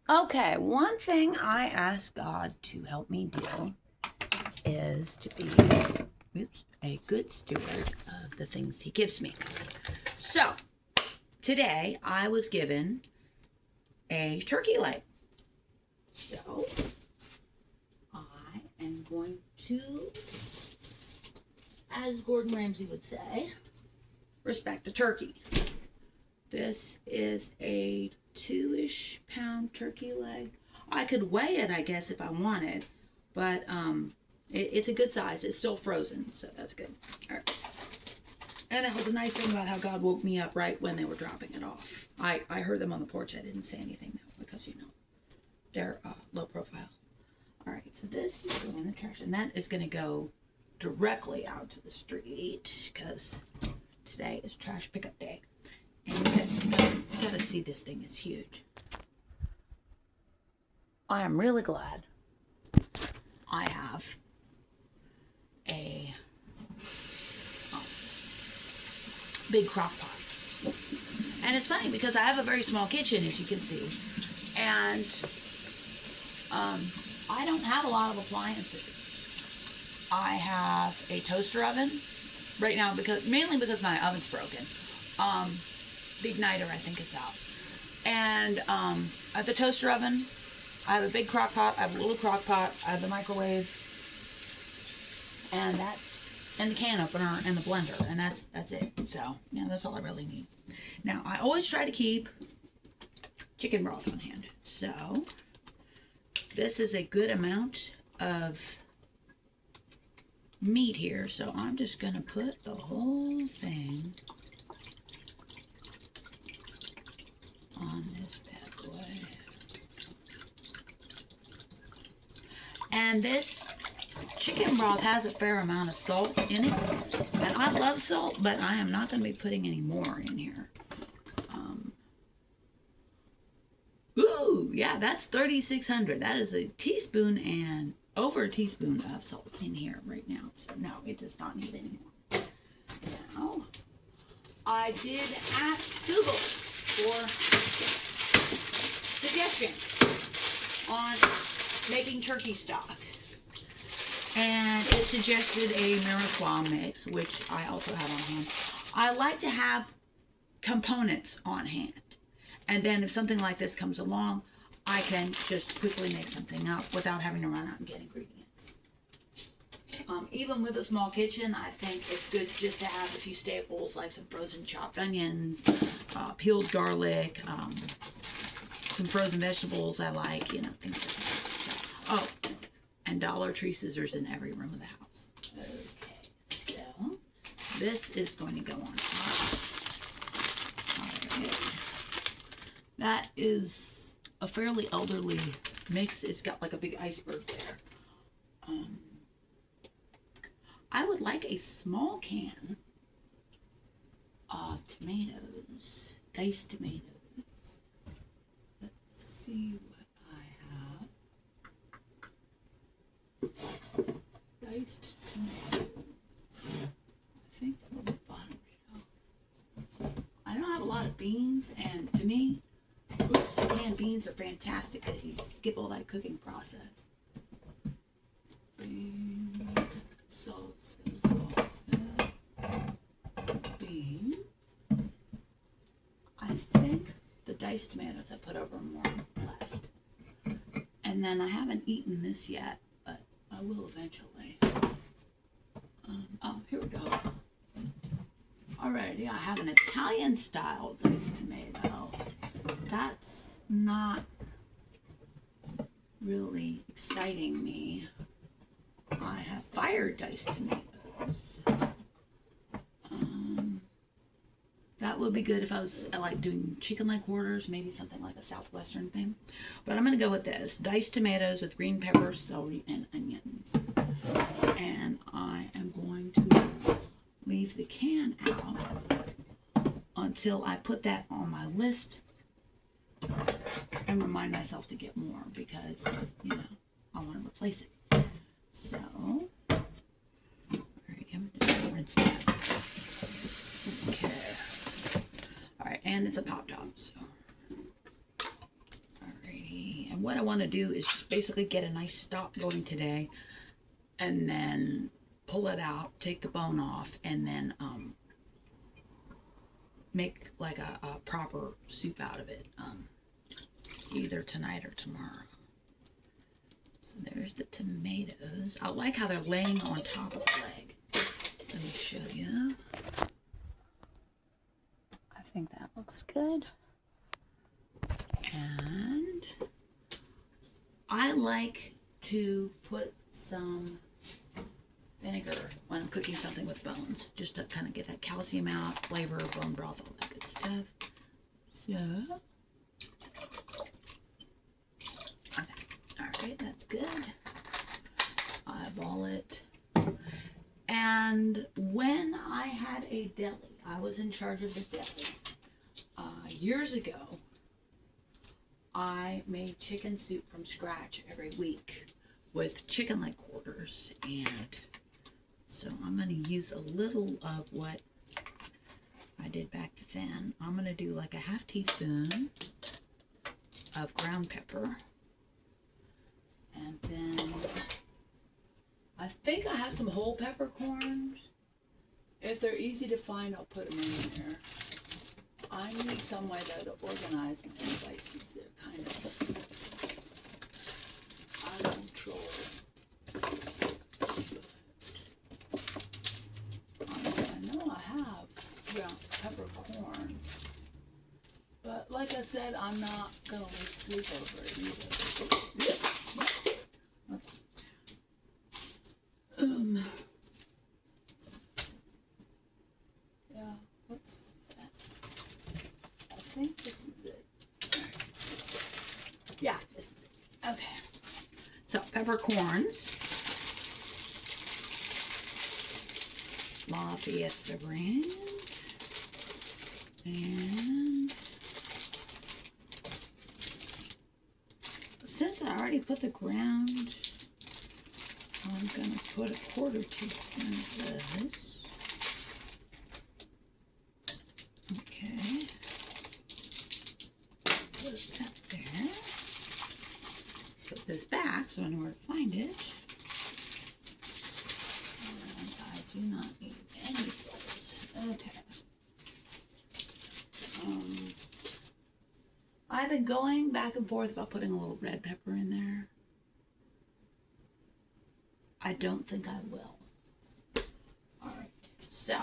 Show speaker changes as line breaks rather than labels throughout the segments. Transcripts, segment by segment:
Okay, one thing I ask God to help me do is to be a good steward of the things He gives me. So, today I was given a turkey leg. So, I am going to, as Gordon Ramsay would say, respect the turkey. This is a 2-ish pound turkey leg. I could weigh it, I guess, if I wanted, but it's a good size. It's still frozen, so that's good. All right. And it was a nice thing about how God woke me up right when they were dropping it off. I heard them on the porch. I didn't say anything though, because they're low profile. All right, so this is going in the trash, and that is going to go directly out to the street because today is trash pickup day. And you gotta see, this thing is huge. I am really glad I have a big crock pot. And it's funny because I have a very small kitchen, as you can see, and I don't have a lot of appliances. I have a toaster oven right now mainly because my oven's broken. The igniter, I think, is out. And I have the toaster oven. I have a big crock pot. I have a little crock pot. I have the microwave. And the can opener and the blender. And that's it. So, yeah, that's all I really need. Now, I always try to keep chicken broth on hand. So, this is a good amount of meat here. So, I'm just going to put the whole thing on this bad boy. And this chicken broth has a fair amount of salt in it. And I love salt, but I am not going to be putting any more in here. Ooh, yeah, that's 3,600. That is a teaspoon and over a teaspoon of salt in here right now. So no, it does not need any more. Now, I did ask Google for suggestions on making turkey stock, and it suggested a Mirepoix mix, which I also have on hand. I like to have components on hand, and then if something like this comes along, I can just quickly make something up without having to run out and get ingredients. Even with a small kitchen, I think it's good just to have a few staples like some frozen chopped onions, peeled garlic, some frozen vegetables I like, things like that. So, oh, and Dollar Tree scissors in every room of the house. Okay, so this is going to go on top. All right. That is a fairly elderly mix. It's got like a big iceberg there. I would like a small can of tomatoes, diced tomatoes. Let's see what I have. Diced tomatoes. I think they're on the bottom shelf. I don't have a lot of beans, and to me, canned beans are fantastic because you skip all that cooking process. Beans, salsa, beans. I think the diced tomatoes I put over more left. And then I haven't eaten this yet, but I will eventually. Oh, here we go. Alrighty, I have an Italian style diced tomato. That's not really exciting me. I have fire diced tomatoes. That would be good if I was like doing chicken leg quarters, maybe something like a southwestern thing. But I'm going to go with this. Diced tomatoes with green peppers, celery, and onions. And I am going to leave the can out until I put that on my list and remind myself to get more because, I want to replace it. So, all right, I'm going to rinse that. Okay. All right, and it's a pop top, so. Alrighty. what I want to do is just basically get a nice stock going today, and then pull it out, take the bone off, and then make like a proper soup out of it, either tonight or tomorrow. So there's the tomatoes. I like how they're laying on top of the leg. Let me show you. I think that looks good. And I like to put some vinegar when I'm cooking something with bones, just to kind of get that calcium out, flavor, bone broth, all that good stuff. So, okay, all right, that's good. Eyeball it. And when I had a deli, I was in charge of the deli. Years ago, I made chicken soup from scratch every week with chicken leg quarters, and so I'm going to use a little of what I did back then. I'm going to do like a half teaspoon of ground pepper, and then I think I have some whole peppercorns. If they're easy to find, I'll put them in there. I need some way though to organize my spices. They're kind of out of control. I know I have ground peppercorn, but like I said, I'm not gonna lose sleep over it either. Yeah, what's that? I think this is it. Yeah, this is it. Okay. So, peppercorns. La Fiesta brand. And since I already put the ground, I'm going to put a 1/4 teaspoon of this. Okay. Put that there. Put this back so I know where to find it. And I do not need any salt. Okay. I've been going back and forth about putting a little red pepper in there. I don't think I will. Alright, so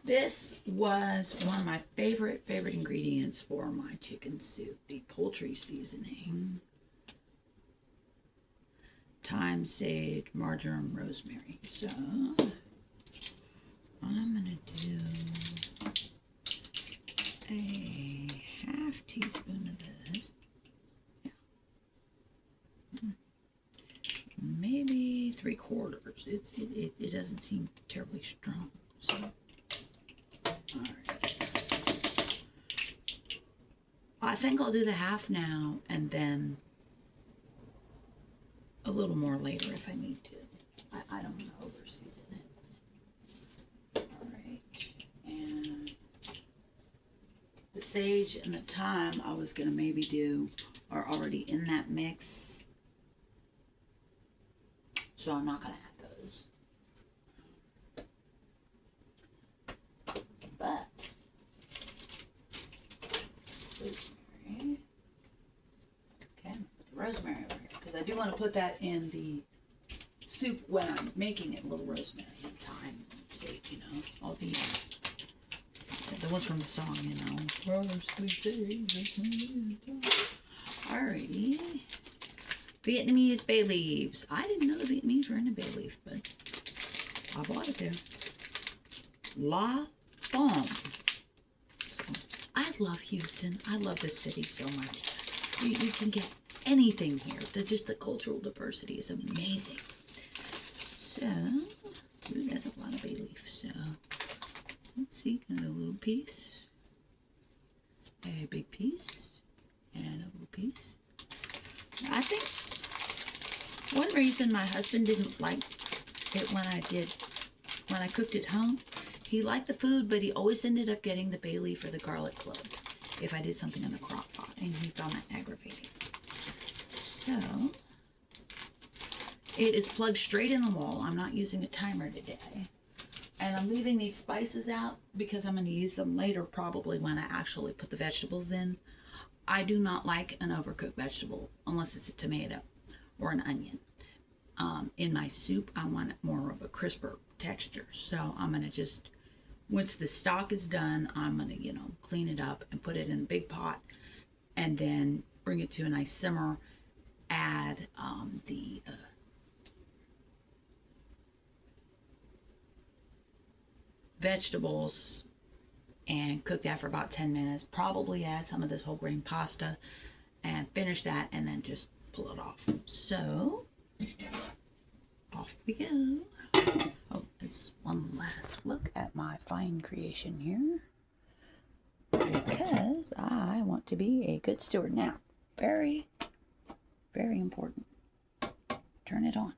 this was one of my favorite ingredients for my chicken soup, the poultry seasoning. Thyme, sage, marjoram, rosemary. So I'm going to do a half teaspoon of this. Yeah. Maybe 3/4. It doesn't seem terribly strong. So, all right. I think I'll do the half now and then a little more later if I need to. I don't want to over season it. All right, and the sage and the thyme I was gonna maybe do are already in that mix. So I'm not going to add those. But rosemary. Okay, put the rosemary over here because I do want to put that in the soup when I'm making it. A little rosemary and thyme, sage, you know, all the ones from the song, you know. Alrighty. Vietnamese bay leaves. I didn't know the Vietnamese were in a bay leaf, but I bought it there. La Bombe. So, I love Houston. I love this city so much. You can get anything here. Just the cultural diversity is amazing. So, ooh, that's a lot of bay leaf. So, let's see. Got a little piece. A big piece. And a little piece. I think one reason my husband didn't like it when I cooked at home, he liked the food, but he always ended up getting the bay leaf or the garlic clove if I did something in the crock pot, and he found that aggravating. It is plugged straight in the wall. I'm not using a timer today. And I'm leaving these spices out because I'm going to use them later, probably when I actually put the vegetables in. I do not like an overcooked vegetable unless it's a tomato or an onion. In my soup, I want it more of a crisper texture. So I'm going to just, once the stock is done, I'm going to, clean it up and put it in a big pot and then bring it to a nice simmer. Add the vegetables and cook that for about 10 minutes. Probably add some of this whole grain pasta and finish that and then just pull it off. So, off we go. Oh, it's one last look at my fine creation here, because I want to be a good steward. Now, very, very important. Turn it on.